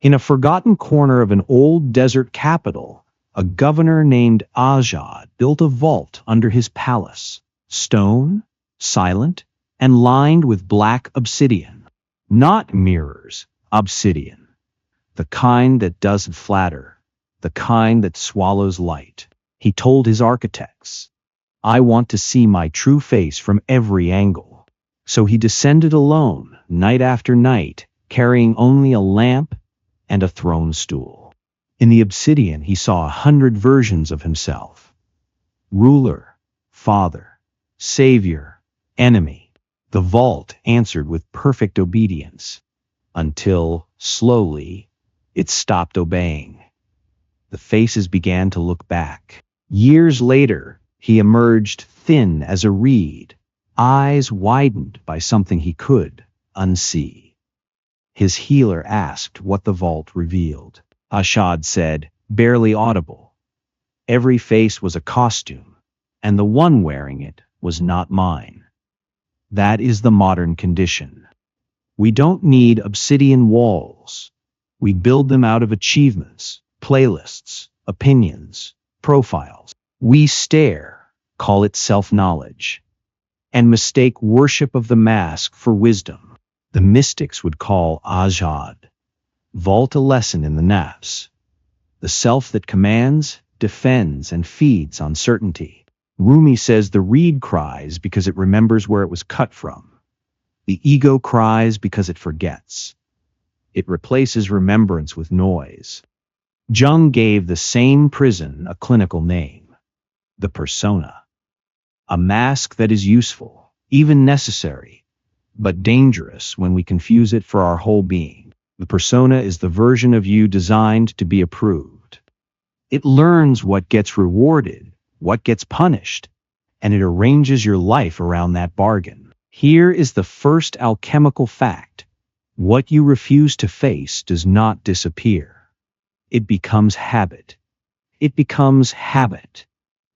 In a forgotten corner of an old desert capital, a governor named Al-Hallaj built a vault under his palace, stone, silent, and lined with black obsidian. Not mirrors, obsidian. The kind that doesn't flatter, the kind that swallows light. He told his architects, "I want to see my true face from every angle." So he descended alone, night after night, carrying only a lamp and a throne stool. In the obsidian, he saw 100 versions of himself. Ruler, father, savior, enemy. The vault answered with perfect obedience, until, slowly, it stopped obeying. The faces began to look back. Years later, he emerged thin as a reed, eyes widened by something he could unsee. His healer asked what the vault revealed. Ashad said, barely audible, "Every face was a costume, and the one wearing it was not mine." That is the modern condition. We don't need obsidian walls. We build them out of achievements, playlists, opinions, profiles. We stare, call it self-knowledge, and mistake worship of the mask for wisdom. The mystics would call Ajad, vault a lesson in the nafs, the self that commands, defends, and feeds on certainty. Rumi says the reed cries because it remembers where it was cut from. The ego cries because it forgets. It replaces remembrance with noise. Jung gave the same prison a clinical name, the persona. A mask that is useful, even necessary, but dangerous when we confuse it for our whole being. The persona is the version of you designed to be approved. It learns what gets rewarded, what gets punished, and it arranges your life around that bargain. Here is the first alchemical fact. What you refuse to face does not disappear. It becomes habit. It becomes habit.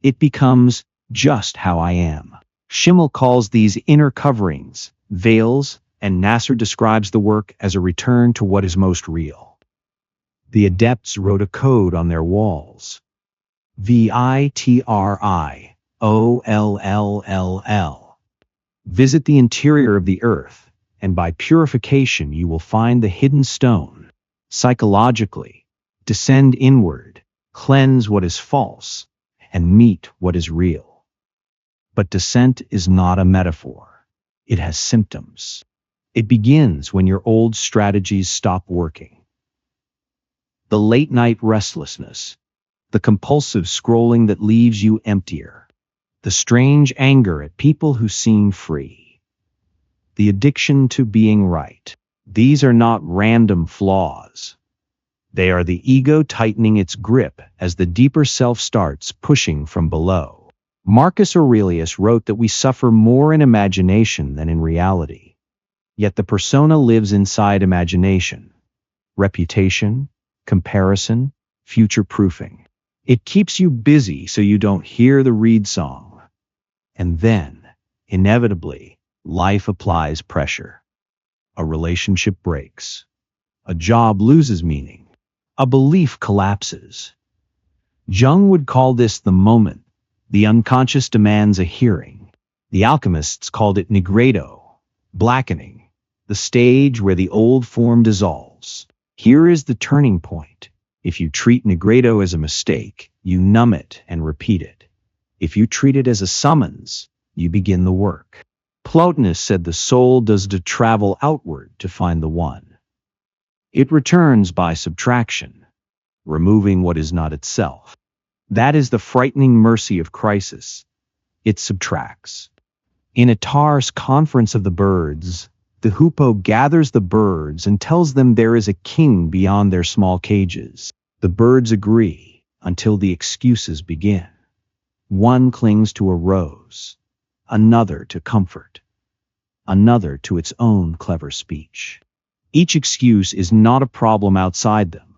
It becomes just how I am. Schimmel calls these inner coverings veils, and Nasser describes the work as a return to what is most real. The adepts wrote a code on their walls. VITRIOLLLL. Visit the interior of the earth, and by purification you will find the hidden stone. Psychologically, descend inward, cleanse what is false, and meet what is real. But descent is not a metaphor. It has symptoms. It begins when your old strategies stop working. The late-night restlessness, the compulsive scrolling that leaves you emptier, the strange anger at people who seem free, the addiction to being right. These are not random flaws. They are the ego tightening its grip as the deeper self starts pushing from below. Marcus Aurelius wrote that we suffer more in imagination than in reality. Yet the persona lives inside imagination. Reputation, comparison, future-proofing. It keeps you busy so you don't hear the reed song. And then, inevitably, life applies pressure. A relationship breaks. A job loses meaning. A belief collapses. Jung would call this the moment. The unconscious demands a hearing. The alchemists called it Nigredo, blackening, the stage where the old form dissolves. Here is the turning point. If you treat Nigredo as a mistake, you numb it and repeat it. If you treat it as a summons, you begin the work. Plotinus said the soul does to travel outward to find the one. It returns by subtraction, removing what is not itself. That is the frightening mercy of crisis. It subtracts. In Attar's Conference of the Birds, the hoopoe gathers the birds and tells them there is a king beyond their small cages. The birds agree until the excuses begin. One clings to a rose, another to comfort, another to its own clever speech. Each excuse is not a problem outside them.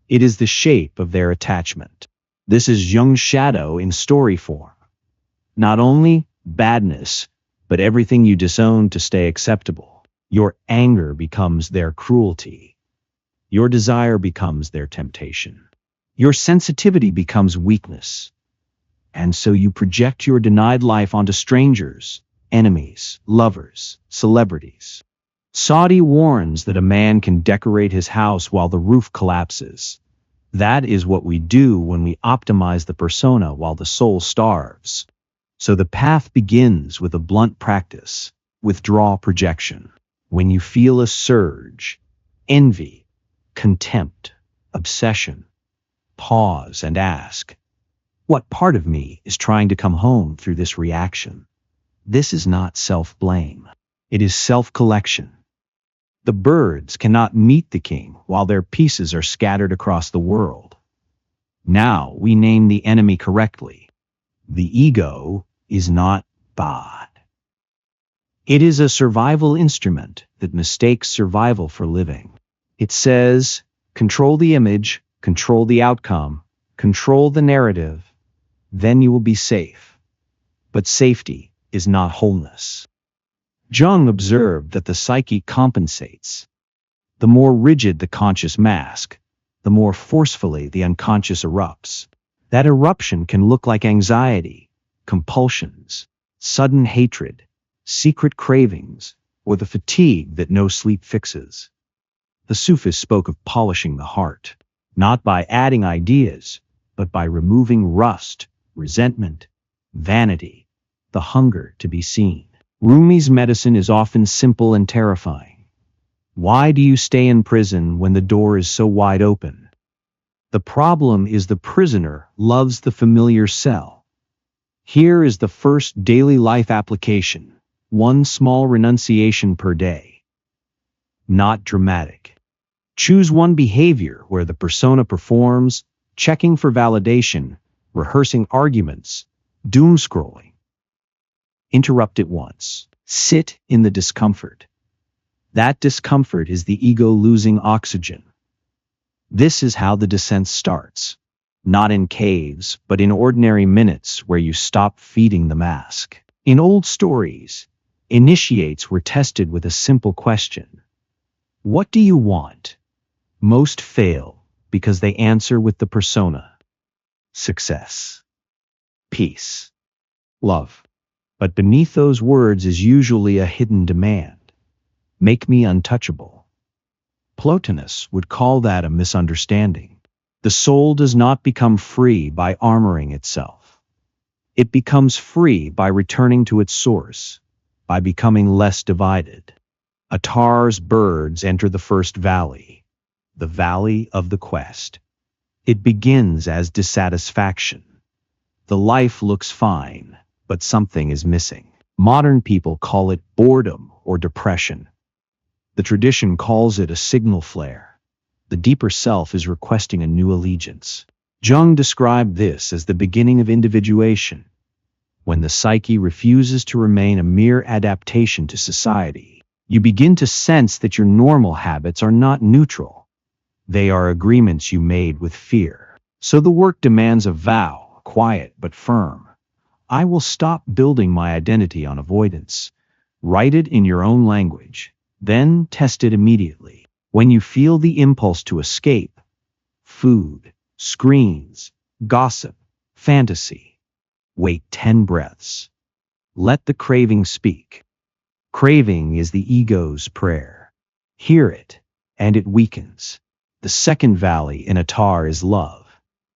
It is the shape of their attachment. This is Jung's shadow in story form. Not only badness, but everything you disown to stay acceptable. Your anger becomes their cruelty. Your desire becomes their temptation. Your sensitivity becomes weakness. And so you project your denied life onto strangers, enemies, lovers, celebrities. Saudi warns that a man can decorate his house while the roof collapses. That is what we do when we optimize the persona while the soul starves. So the path begins with a blunt practice: withdraw projection. When you feel a surge, envy, contempt, obsession, pause and ask, what part of me is trying to come home through this reaction? This is not self-blame. It is self-collection. The birds cannot meet the king while their pieces are scattered across the world. Now we name the enemy correctly. The ego is not bad. It is a survival instrument that mistakes survival for living. It says, control the image, control the outcome, control the narrative, then you will be safe. But safety is not wholeness. Jung observed that the psyche compensates. The more rigid the conscious mask, the more forcefully the unconscious erupts. That eruption can look like anxiety, compulsions, sudden hatred, secret cravings, or the fatigue that no sleep fixes. The Sufis spoke of polishing the heart, not by adding ideas, but by removing rust, resentment, vanity, the hunger to be seen. Rumi's medicine is often simple and terrifying. Why do you stay in prison when the door is so wide open? The problem is the prisoner loves the familiar cell. Here is the first daily life application: one small renunciation per day. Not dramatic. Choose one behavior where the persona performs, checking for validation, rehearsing arguments, doom scrolling. Interrupt it once. Sit in the discomfort. That discomfort is the ego losing oxygen. This is how the descent starts. Not in caves, but in ordinary minutes where you stop feeding the mask. In old stories, initiates were tested with a simple question: what do you want? Most fail because they answer with the persona: success, peace, love. But beneath those words is usually a hidden demand: make me untouchable. Plotinus would call that a misunderstanding. The soul does not become free by armoring itself. It becomes free by returning to its source, by becoming less divided. Attar's birds enter the first valley, the valley of the quest. It begins as dissatisfaction. The life looks fine, but something is missing. Modern people call it boredom or depression. The tradition calls it a signal flare. The deeper self is requesting a new allegiance. Jung described this as the beginning of individuation, when the psyche refuses to remain a mere adaptation to society. You begin to sense that your normal habits are not neutral. They are agreements you made with fear. So the work demands a vow, quiet but firm. I will stop building my identity on avoidance. Write it in your own language, then test it immediately. When you feel the impulse to escape, food, screens, gossip, fantasy, wait 10 breaths. Let the craving speak. Craving is the ego's prayer. Hear it, and it weakens. The second valley in Attar is love,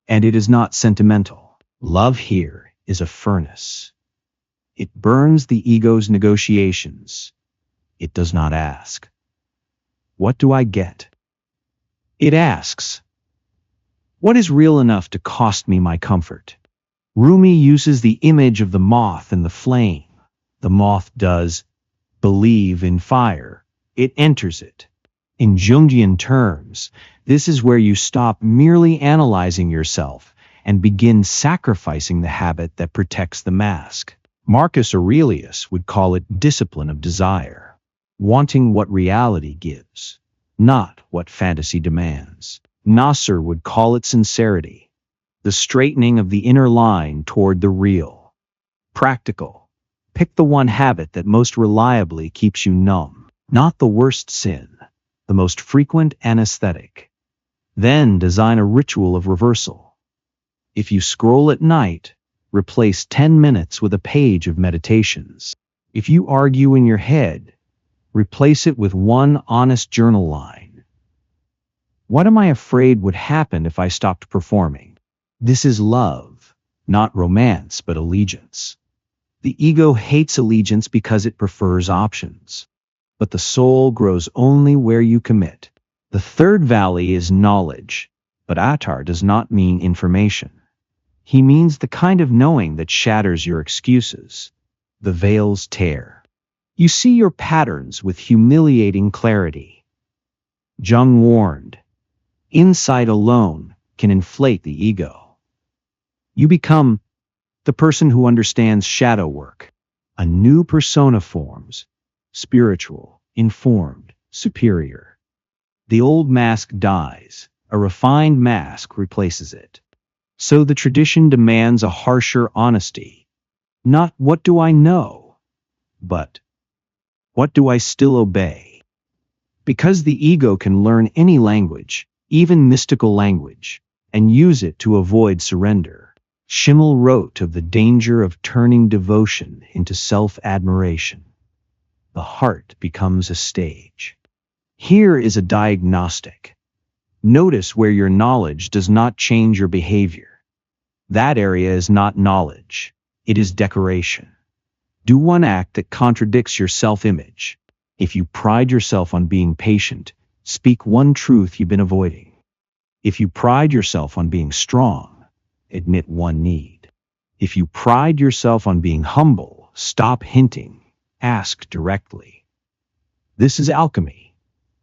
and it is not sentimental. Love here is a furnace. It burns the ego's negotiations. It does not ask, what do I get? It asks, what is real enough to cost me my comfort? Rumi uses the image of the moth and the flame. The moth does believe in fire. It enters it. In Jungian terms, this is where you stop merely analyzing yourself and begin sacrificing the habit that protects the mask. Marcus Aurelius would call it discipline of desire, wanting what reality gives, not what fantasy demands. Nasser would call it sincerity, the straightening of the inner line toward the real. Practical. Pick the one habit that most reliably keeps you numb, not the worst sin, the most frequent anesthetic. Then design a ritual of reversal. If you scroll at night, replace 10 minutes with a page of meditations. If you argue in your head, replace it with one honest journal line. What am I afraid would happen if I stopped performing? This is love, not romance, but allegiance. The ego hates allegiance because it prefers options. But the soul grows only where you commit. The third valley is knowledge, but Attar does not mean information. He means the kind of knowing that shatters your excuses. The veils tear. You see your patterns with humiliating clarity. Jung warned, insight alone can inflate the ego. You become the person who understands shadow work. A new persona forms, spiritual, informed, superior. The old mask dies, a refined mask replaces it. So the tradition demands a harsher honesty. Not what do I know, but what do I still obey? Because the ego can learn any language, even mystical language, and use it to avoid surrender. Schimmel wrote of the danger of turning devotion into self-admiration. The heart becomes a stage. Here is a diagnostic. Notice where your knowledge does not change your behavior. That area is not knowledge. It is decoration. Do one act that contradicts your self-image. If you pride yourself on being patient, speak one truth you've been avoiding. If you pride yourself on being strong, admit one need. If you pride yourself on being humble, stop hinting. Ask directly. This is alchemy,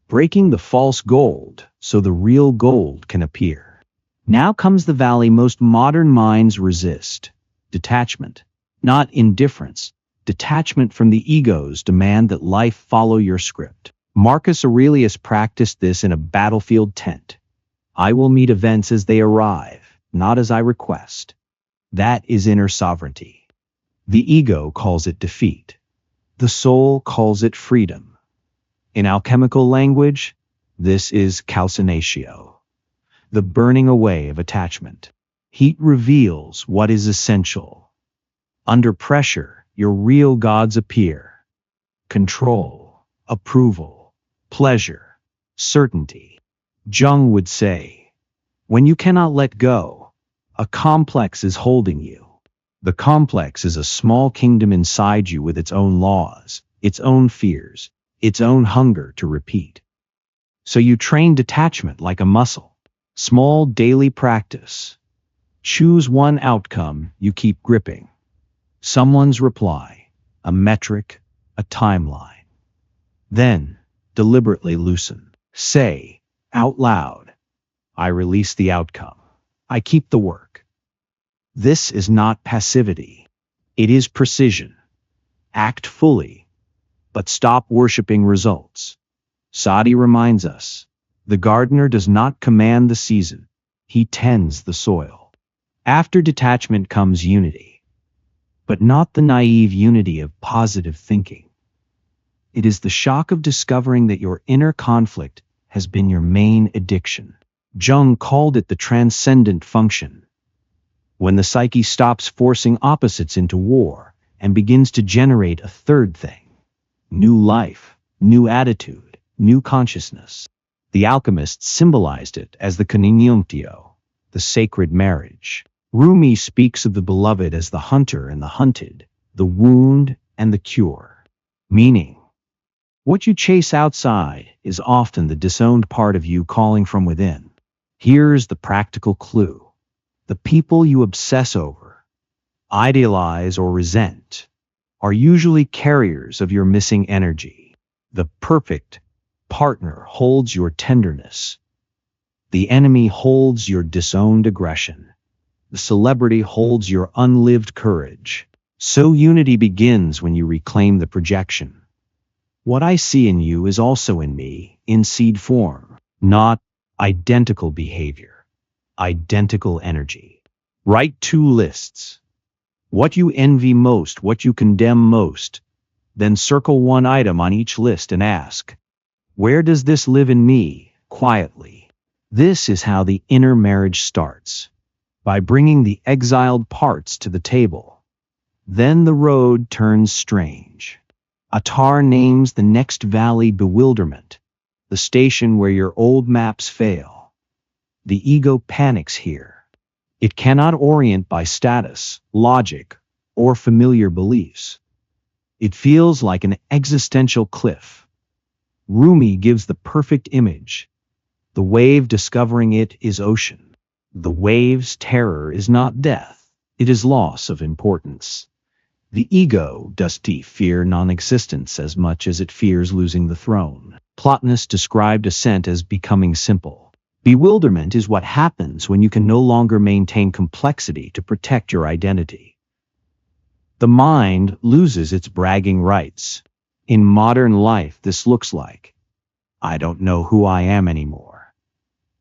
breaking the false gold so the real gold can appear. Now comes the valley most modern minds resist. Detachment, not indifference. Detachment from the ego's demand that life follow your script. Marcus Aurelius practiced this in a battlefield tent. I will meet events as they arrive, not as I request. That is inner sovereignty. The ego calls it defeat. The soul calls it freedom. In alchemical language, this is calcinatio, the burning away of attachment. Heat reveals what is essential. Under pressure, your real gods appear. Control, approval, pleasure, certainty. Jung would say, when you cannot let go, a complex is holding you. The complex is a small kingdom inside you with its own laws, its own fears, its own hunger to repeat. So you train detachment like a muscle. Small daily practice. Choose one outcome you keep gripping. Someone's reply, a metric, a timeline. Then, deliberately loosen. Say, out loud, I release the outcome. I keep the work. This is not passivity. It is precision. Act fully, but stop worshiping results. Sadi reminds us, the gardener does not command the season. He tends the soil. After detachment comes unity, but not the naive unity of positive thinking. It is the shock of discovering that your inner conflict has been your main addiction. Jung called it the transcendent function. When the psyche stops forcing opposites into war and begins to generate a third thing. New life, new attitude, new consciousness. The alchemists symbolized it as the congiunctio, the sacred marriage. Rumi speaks of the beloved as the hunter and the hunted, the wound and the cure. Meaning, what you chase outside is often the disowned part of you calling from within. Here's the practical clue. The people you obsess over, idealize or resent, are usually carriers of your missing energy. The perfect partner holds your tenderness. The enemy holds your disowned aggression. The celebrity holds your unlived courage. So unity begins when you reclaim the projection. What I see in you is also in me, in seed form, not identical behavior, identical energy. Write 2 lists. What you envy most, what you condemn most. Then circle one item on each list and ask, Where does this live in me, quietly? This is how the inner marriage starts, by bringing the exiled parts to the table. Then the road turns strange. Attar names the next valley bewilderment, the station where your old maps fail. The ego panics here. It cannot orient by status, logic, or familiar beliefs. It feels like an existential cliff. Rumi gives the perfect image. The wave discovering it is ocean. The wave's terror is not death, it is loss of importance. The ego does fear non-existence as much as it fears losing the throne. Plotinus described ascent as becoming simple. Bewilderment is what happens when you can no longer maintain complexity to protect your identity. The mind loses its bragging rights. In modern life, this looks like, I don't know who I am anymore.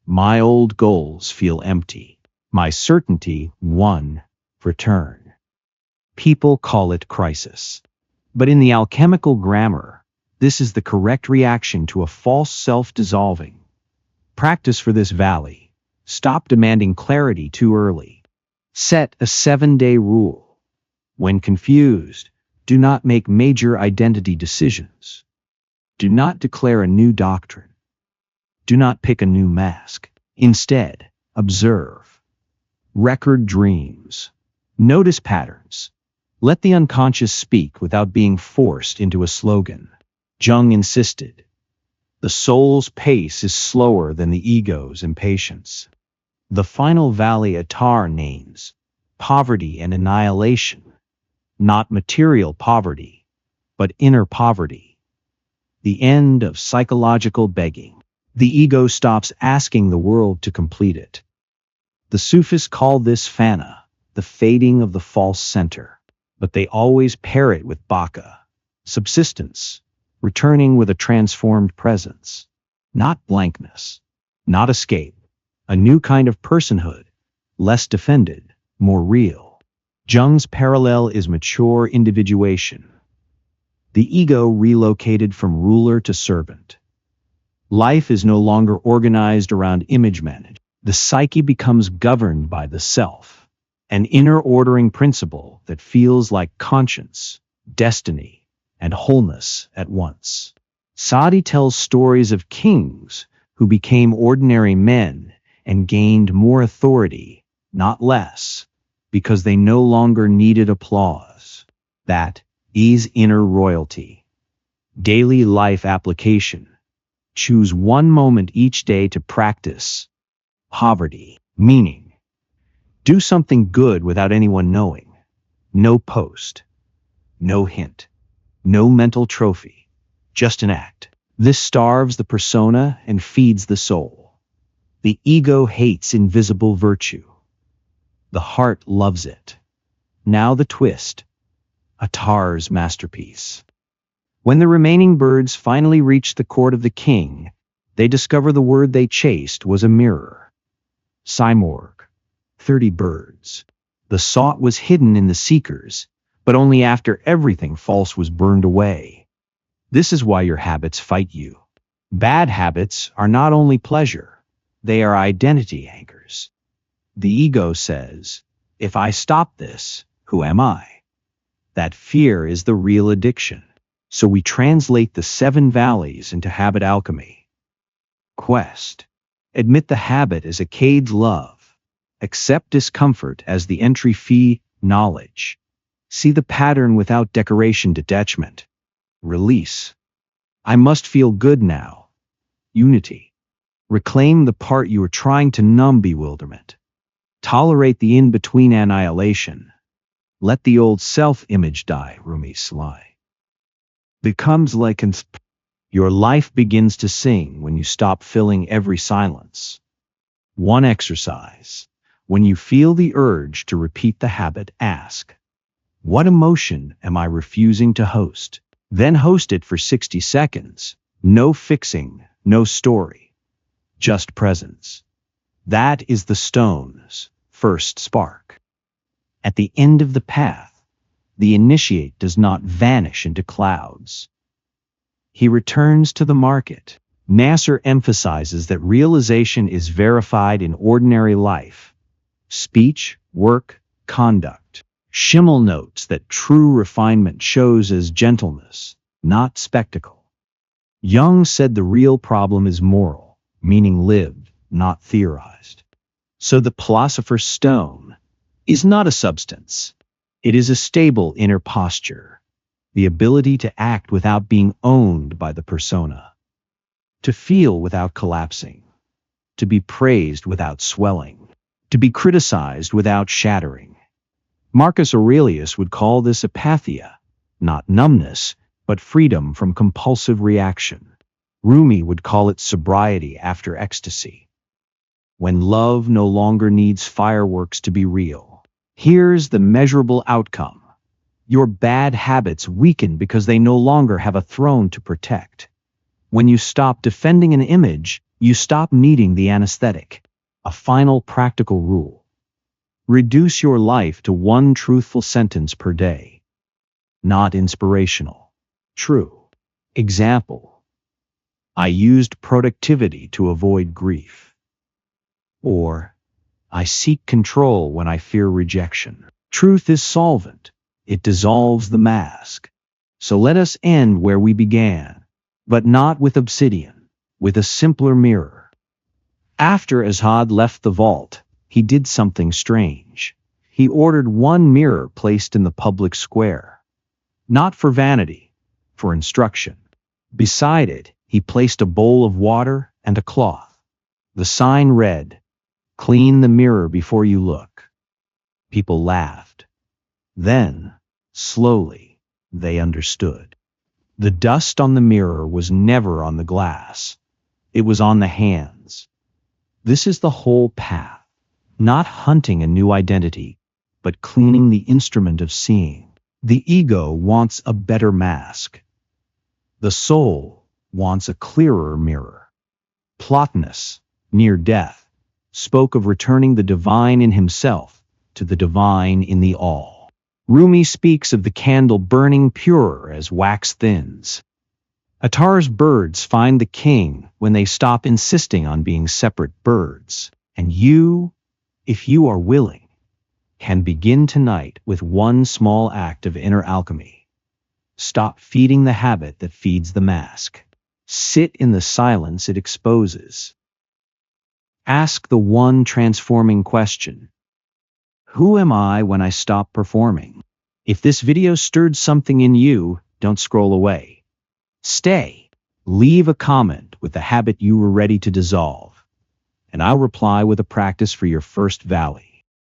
My old goals feel empty. My certainty, one, return. People call it crisis. But in the alchemical grammar, this is the correct reaction to a false self dissolving. Practice for this valley. Stop demanding clarity too early. Set a 7-day rule. When confused, do not make major identity decisions. Do not declare a new doctrine. Do not pick a new mask. Instead, observe. Record dreams. Notice patterns. Let the unconscious speak without being forced into a slogan. Jung insisted, the soul's pace is slower than the ego's impatience. The final valley Attar names, poverty and annihilation, not material poverty, but inner poverty. The end of psychological begging. The ego stops asking the world to complete it. The Sufis call this fana, the fading of the false center. But they always pair it with baka, subsistence, returning with a transformed presence. Not blankness, not escape, a new kind of personhood, less defended, more real. Jung's parallel is mature individuation. The ego relocated from ruler to servant. Life is no longer organized around image management. The psyche becomes governed by the self. An inner ordering principle that feels like conscience, destiny, and wholeness at once. Sadi tells stories of kings who became ordinary men and gained more authority, not less, because they no longer needed applause. That is inner royalty. Daily life application. Choose one moment each day to practice poverty, meaning do something good without anyone knowing. No post. No hint. No mental trophy. Just an act. This starves the persona and feeds the soul. The ego hates invisible virtue. The heart loves it. Now the twist. Attar's masterpiece. When the remaining birds finally reached the court of the king, they discover the word they chased was a mirror. Simorg. 30 birds. The sought was hidden in the seekers, but only after everything false was burned away. This is why your habits fight you. Bad habits are not only pleasure, they are identity anchors. The ego says, if I stop this, who am I? That fear is the real addiction. So we translate the 7 valleys into habit alchemy. Quest. Admit the habit as a cage love. Accept discomfort as the entry fee, knowledge. See the pattern without decoration detachment. Release. I must feel good now. Unity. Reclaim the part you are trying to numb bewilderment. Tolerate the in-between annihilation. Let the old self-image die, Rumi sly. Becomes like your life begins to sing when you stop filling every silence. One exercise. When you feel the urge to repeat the habit, ask, what emotion am I refusing to host? Then host it for 60 seconds. No fixing, no story. Just presence. That is the stone's first spark. At the end of the path, the initiate does not vanish into clouds. He returns to the market, Nasser emphasizes that realization is verified in ordinary life, speech, work, conduct. Schimmel notes that true refinement shows as gentleness, not spectacle. Jung said the real problem is moral, meaning lived, not theorized. So the philosopher's stone is not a substance. It is a stable inner posture, the ability to act without being owned by the persona, to feel without collapsing, to be praised without swelling, to be criticized without shattering. Marcus Aurelius would call this apatheia, not numbness, but freedom from compulsive reaction. Rumi would call it sobriety after ecstasy. When love no longer needs fireworks to be real. Here's the measurable outcome. Your bad habits weaken because they no longer have a throne to protect. When you stop defending an image, you stop needing the anesthetic. A final practical rule. Reduce your life to one truthful sentence per day. Not inspirational. True. Example. I used productivity to avoid grief. Or, I seek control when I fear rejection. Truth is solvent. It dissolves the mask. So let us end where we began, but not with obsidian, with a simpler mirror. After Azad left the vault, he did something strange. He ordered one mirror placed in the public square. Not for vanity, for instruction. Beside it, he placed a bowl of water and a cloth. The sign read, "Clean the mirror before you look." People laughed. Then, slowly, they understood. The dust on the mirror was never on the glass. It was on the hands. This is the whole path. Not hunting a new identity, but cleaning the instrument of seeing. The ego wants a better mask. The soul wants a clearer mirror. Plotinus, near death, spoke of returning the divine in himself to the divine in the all. Rumi speaks of the candle burning purer as wax thins. Attar's birds find the king when they stop insisting on being separate birds. And you, if you are willing, can begin tonight with one small act of inner alchemy. Stop feeding the habit that feeds the mask. Sit in the silence it exposes. Ask the one transforming question. Who am I when I stop performing? If this video stirred something in you, don't scroll away. Stay. Leave a comment with the habit you were ready to dissolve, and I'll reply with a practice for your first valley.